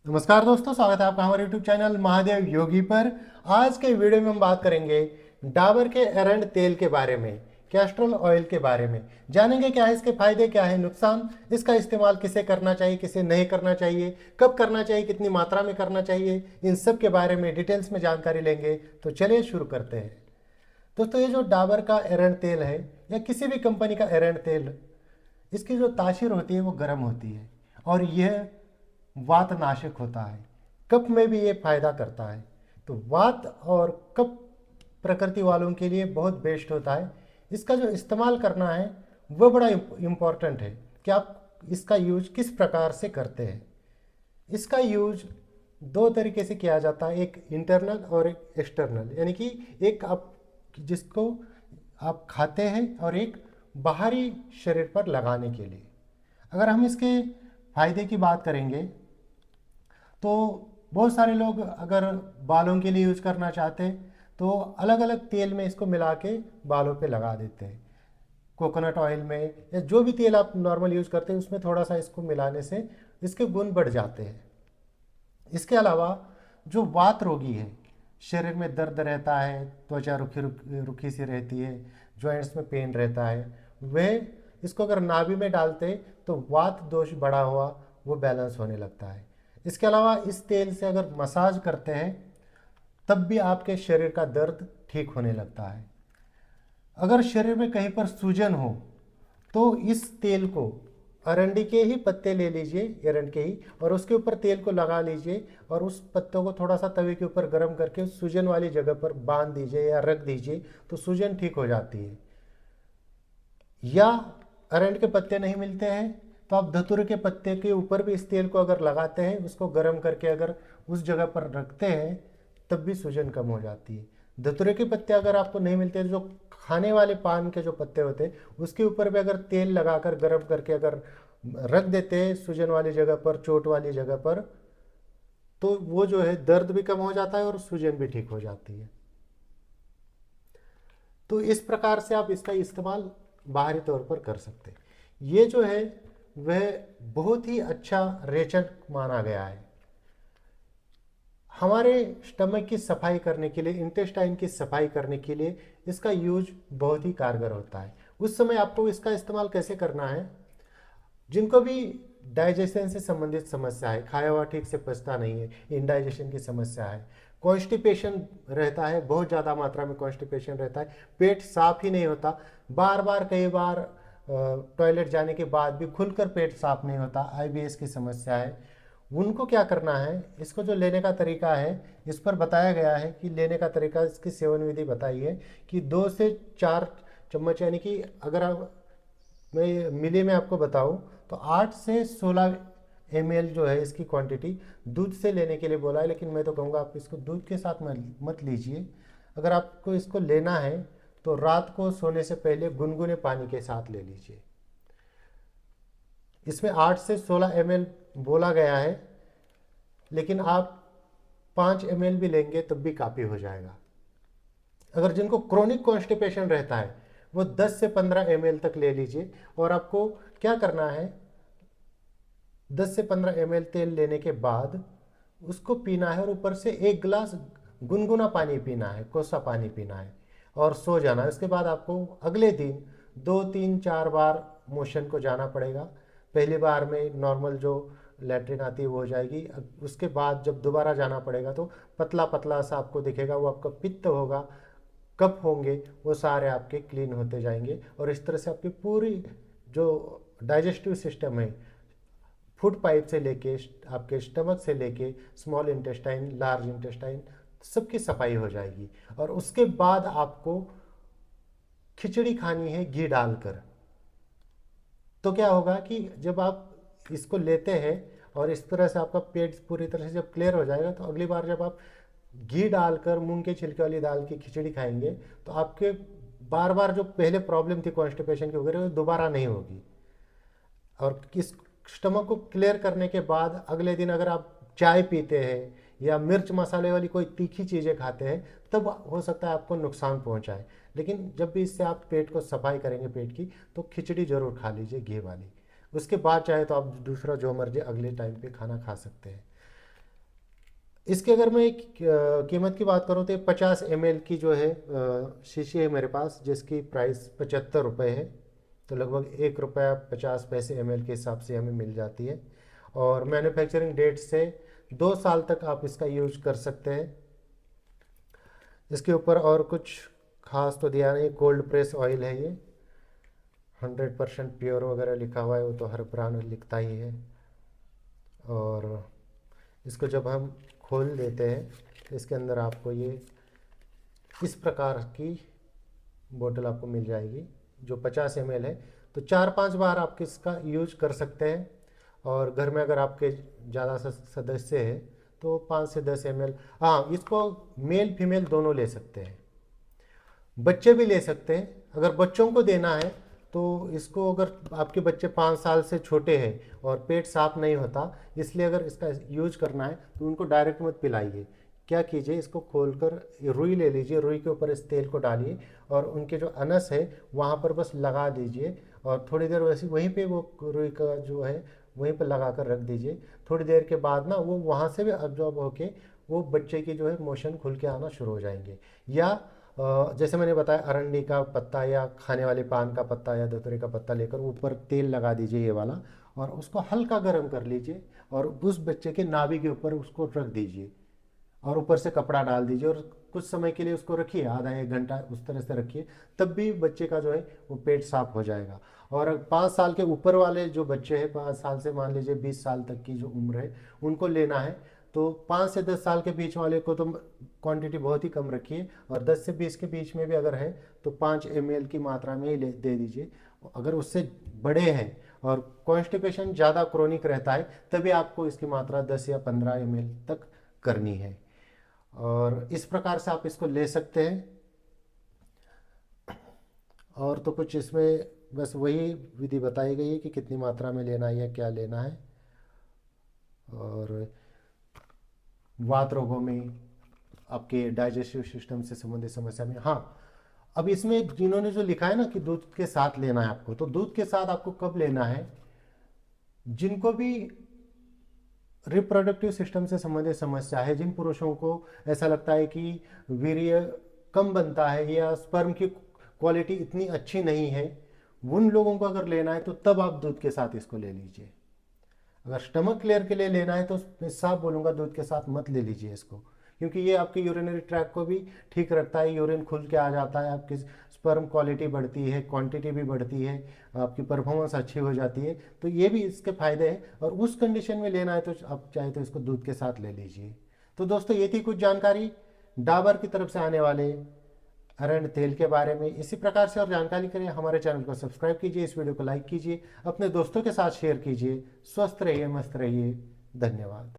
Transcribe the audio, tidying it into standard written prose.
नमस्कार दोस्तों, स्वागत है आपका हमारे YouTube चैनल महादेव योगी पर। आज के वीडियो में हम बात करेंगे डाबर के एरंड तेल के बारे में, कैस्ट्रोल ऑयल के बारे में। जानेंगे क्या है इसके फायदे, क्या है नुकसान, इसका इस्तेमाल किसे करना चाहिए, किसे नहीं करना चाहिए, कब करना चाहिए, कितनी मात्रा में करना चाहिए, इन सब के बारे में डिटेल्स में जानकारी लेंगे। तो चलिए शुरू करते हैं। दोस्तों, ये जो डाबर का एरंड तेल है या किसी भी कंपनी का एरंड तेल, इसकी जो तासीर होती है वो गर्म होती है और यह वात नाशक होता है। कफ में भी ये फायदा करता है। तो वात और कफ प्रकृति वालों के लिए बहुत बेस्ट होता है। इसका जो इस्तेमाल करना है वो बड़ा इम्पोर्टेंट है कि आप इसका यूज किस प्रकार से करते हैं। इसका यूज दो तरीके से किया जाता है, एक इंटरनल और एक एक्सटर्नल, यानी कि एक आप जिसको आप खाते हैं और एक बाहरी शरीर पर लगाने के लिए। अगर हम इसके फायदे की बात करेंगे तो बहुत सारे लोग अगर बालों के लिए यूज़ करना चाहते हैं तो अलग अलग तेल में इसको मिला के बालों पे लगा देते हैं। कोकोनट ऑयल में या जो भी तेल आप नॉर्मल यूज़ करते हैं उसमें थोड़ा सा इसको मिलाने से इसके गुण बढ़ जाते हैं। इसके अलावा जो वात रोगी है, शरीर में दर्द रहता है, त्वचा रुखी सी रहती है, जॉइंट्स में पेन रहता है, वह इसको अगर नाभि में डालते तो वात दोष बढ़ा हुआ वो बैलेंस होने लगता है। इसके अलावा इस तेल से अगर मसाज करते हैं तब भी आपके शरीर का दर्द ठीक होने लगता है। अगर शरीर में कहीं पर सूजन हो तो इस तेल को अरंडी के ही पत्ते ले लीजिए, एरंड के ही, और उसके ऊपर तेल को लगा लीजिए और उस पत्तों को थोड़ा सा तवे के ऊपर गर्म करके उस सूजन वाली जगह पर बांध दीजिए या रख दीजिए तो सूजन ठीक हो जाती है। या अरंड के पत्ते नहीं मिलते हैं तो आप धतूरे के पत्ते के ऊपर भी इस तेल को अगर लगाते हैं, उसको गर्म करके अगर उस जगह पर रखते हैं तब भी सूजन कम हो जाती है। धतूरे के पत्ते अगर आपको नहीं मिलते, जो खाने वाले पान के जो पत्ते होते हैं उसके ऊपर भी अगर तेल लगाकर गर्म करके अगर रख देते हैं सूजन वाली जगह पर, चोट वाली जगह पर, तो वो जो है दर्द भी कम हो जाता है और सूजन भी ठीक हो जाती है। तो इस प्रकार से आप इसका इस्तेमाल बाहरी तौर पर कर सकते हैं। ये जो है वह बहुत ही अच्छा रेचक माना गया है। हमारे स्टमक की सफाई करने के लिए, इंटेस्टाइन की सफाई करने के लिए इसका यूज बहुत ही कारगर होता है। उस समय आपको इसका इस्तेमाल कैसे करना है, जिनको भी डाइजेशन से संबंधित समस्या है, खाया हुआ ठीक से पचता नहीं है, इंडाइजेशन की समस्या है, कॉन्स्टिपेशन रहता है, बहुत ज़्यादा मात्रा में कॉन्स्टिपेशन रहता है, पेट साफ ही नहीं होता, बार बार कई बार टॉयलेट जाने के बाद भी खुलकर पेट साफ नहीं होता, आईबीएस की समस्या है, उनको क्या करना है, इसको जो लेने का तरीका है इस पर बताया गया है कि लेने का तरीका, इसकी सेवन विधि बताई है कि 2 से 4 चम्मच, यानी कि अगर आप मैं मिली में आपको बताऊं तो 8 से 16 ml जो है इसकी क्वांटिटी दूध से लेने के लिए बोला है। लेकिन मैं तो कहूँगा आप इसको दूध के साथ मत लीजिए। अगर आपको इसको लेना है तो रात को सोने से पहले गुनगुने पानी के साथ ले लीजिए। इसमें 8 से 16 ml बोला गया है, लेकिन आप 5 ml भी लेंगे तब भी काफ़ी हो जाएगा। अगर जिनको क्रोनिक कॉन्स्टिपेशन रहता है वो 10 से 15 ml तक ले लीजिए। और आपको क्या करना है, 10 से 15 ml तेल लेने के बाद उसको पीना है और ऊपर से 1 गिलास गुनगुना पानी पीना है, कोसा पानी पीना है और सो जाना है। उसके बाद आपको अगले दिन 2 3 4 बार मोशन को जाना पड़ेगा। पहली बार में नॉर्मल जो लैट्रिन आती है वो हो जाएगी। उसके बाद जब दोबारा जाना पड़ेगा तो पतला पतला सा आपको दिखेगा, वो आपका पित्त होगा, कफ होंगे, वो सारे आपके क्लीन होते जाएंगे। और इस तरह से आपकी पूरी जो डाइजेस्टिव सिस्टम है, फूड पाइप से लेके आपके स्टमक से लेके स्मॉल इंटेस्टाइन, लार्ज इंटेस्टाइन, सबकी सफाई हो जाएगी। और उसके बाद आपको खिचड़ी खानी है घी डालकर। तो क्या होगा कि जब आप इसको लेते हैं और इस तरह से आपका पेट पूरी तरह से जब क्लियर हो जाएगा तो अगली बार जब आप घी डालकर मूंग के छिलके वाली दाल की खिचड़ी खाएंगे तो आपके बार बार जो पहले प्रॉब्लम थी कॉन्स्टिपेशन की वगैरह, वो दोबारा नहीं होगी। और इस स्टमक को क्लियर करने के बाद अगले दिन अगर आप चाय पीते हैं या मिर्च मसाले वाली कोई तीखी चीज़ें खाते हैं तब हो सकता है आपको नुकसान पहुंचाए। लेकिन जब भी इससे आप पेट को सफाई करेंगे पेट की, तो खिचड़ी जरूर खा लीजिए घी वाली। उसके बाद चाहे तो आप दूसरा जो मर्जी अगले टाइम पे खाना खा सकते हैं। इसके अगर मैं कीमत की बात करूँ तो 50 ml की जो है शीशी है मेरे पास, जिसकी प्राइस 75 रुपये है। तो लगभग 1 रुपया 50 पैसे ml के हिसाब से हमें मिल जाती है। और मैन्युफैक्चरिंग डेट से 2 साल तक आप इसका यूज कर सकते हैं। इसके ऊपर और कुछ खास तो दिया नहीं। कोल्ड प्रेस ऑयल है ये, 100% प्योर वगैरह लिखा हुआ है, वो तो हर ब्रांड लिखता ही है। और इसको जब हम खोल देते हैं तो इसके अंदर आपको ये इस प्रकार की बोतल आपको मिल जाएगी जो 50 ml है। तो 4-5 बार आप इसका यूज कर सकते हैं। और घर में अगर आपके ज़्यादा सदस्य है तो 5 से 10 ml। हाँ, इसको मेल फीमेल दोनों ले सकते हैं, बच्चे भी ले सकते हैं। अगर बच्चों को देना है तो इसको, अगर आपके बच्चे 5 साल से छोटे हैं और पेट साफ नहीं होता, इसलिए अगर इसका यूज करना है तो उनको डायरेक्ट मत पिलाइए। क्या कीजिए, इसको खोलकर रुई ले लीजिए, रुई के ऊपर इस तेल को डालिए और उनके जो अनस है वहाँ पर बस लगा दीजिए और थोड़ी देर वैसे वहीं पे वो रुई का जो है वहीं पर लगा कर रख दीजिए। थोड़ी देर के बाद ना वो वहाँ से भी अब्जॉर्ब होके वो बच्चे की जो है मोशन खुल के आना शुरू हो जाएंगे। या जैसे मैंने बताया, अरंडी का पत्ता या खाने वाले पान का पत्ता या धतूरे का पत्ता लेकर ऊपर तेल लगा दीजिए ये वाला, और उसको हल्का गर्म कर लीजिए और उस बच्चे के नाभि के ऊपर उसको रख दीजिए और ऊपर से कपड़ा डाल दीजिए और कुछ समय के लिए उसको रखिए, आधा 1 घंटा उस तरह से रखिए। तब भी बच्चे का जो है वो पेट साफ हो जाएगा। और 5 साल के ऊपर वाले जो बच्चे हैं, 5 साल से मान लीजिए 20 साल तक की जो उम्र है, उनको लेना है तो 5 से 10 साल के बीच वाले को तो क्वांटिटी बहुत ही कम रखिए। और 10 से 20 के बीच में भी अगर है तो 5 ml की मात्रा में ही दे दीजिए। अगर उससे बड़े हैं और कॉन्स्टिपेशन ज़्यादा क्रोनिक रहता है तभी आपको इसकी मात्रा 10 या 15 ml तक करनी है। और इस प्रकार से आप इसको ले सकते हैं। और तो कुछ इसमें बस वही विधि बताई गई है कि कितनी मात्रा में लेना है या क्या लेना है। और वात रोगों में, आपके डाइजेस्टिव सिस्टम से संबंधित समस्या में, हाँ, अब इसमें जिन्होंने जो लिखा है ना कि दूध के साथ लेना है आपको, तो दूध के साथ आपको कब लेना है? जिनको भी रिप्रोडक्टिव सिस्टम से संबंधित समस्या है, जिन पुरुषों को ऐसा लगता है कि वीर्य कम बनता है या स्पर्म की क्वालिटी इतनी अच्छी नहीं है, उन लोगों को अगर लेना है तो तब आप दूध के साथ इसको ले लीजिए। अगर स्टमक क्लियर के लिए लेना है तो मैं साफ बोलूँगा दूध के साथ मत ले लीजिए इसको, क्योंकि ये आपके यूरिनरी ट्रैक को भी ठीक रखता है, यूरिन खुल के आ जाता है, आपकी स्पर्म क्वालिटी बढ़ती है, क्वांटिटी भी बढ़ती है, आपकी परफॉर्मेंस अच्छी हो जाती है। तो ये भी इसके फायदे हैं। और उस कंडीशन में लेना है तो आप चाहे तो इसको दूध के साथ ले लीजिए। तो दोस्तों, ये थी कुछ जानकारी डाबर की तरफ से आने वाले अरंड तेल के बारे में। इसी प्रकार से और जानकारी के लिए हमारे चैनल को सब्सक्राइब कीजिए, इस वीडियो को लाइक कीजिए, अपने दोस्तों के साथ शेयर कीजिए। स्वस्थ रहिए, मस्त रहिए। धन्यवाद।